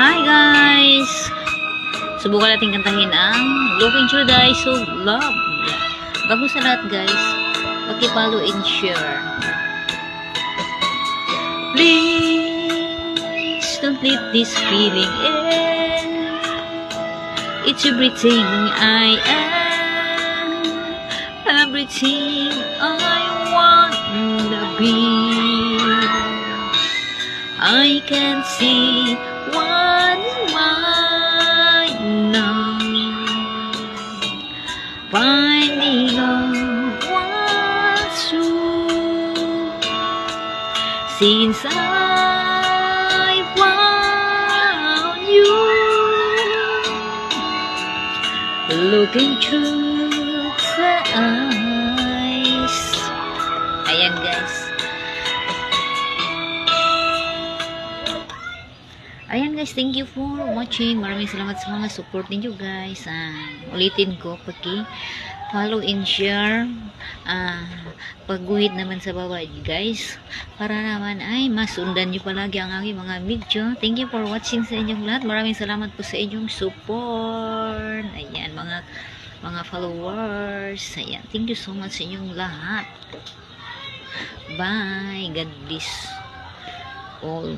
Hi guys! Subukan natin kantahin ang Looking Through the Eyes of Love. Bago sa lahat guys, paki-follow and share. Please don't let this feeling end. It's everything I am, everything I wanna be. I can see what's mine now, finding out what's true since I found you. Looking through the eyes. Ayan guys. Ayan guys, thank you for watching. Maraming salamat sa mga support ninyo guys. Ulitin ko, follow and share. Pagguhit naman sa baba guys, para naman ay masundan nyo palagi ang aking mga video. Thank you for watching sa inyong lahat. Maraming salamat po sa inyong support. Ayan, mga followers. Ayan, thank you so much sa inyong lahat. Bye. God bless all.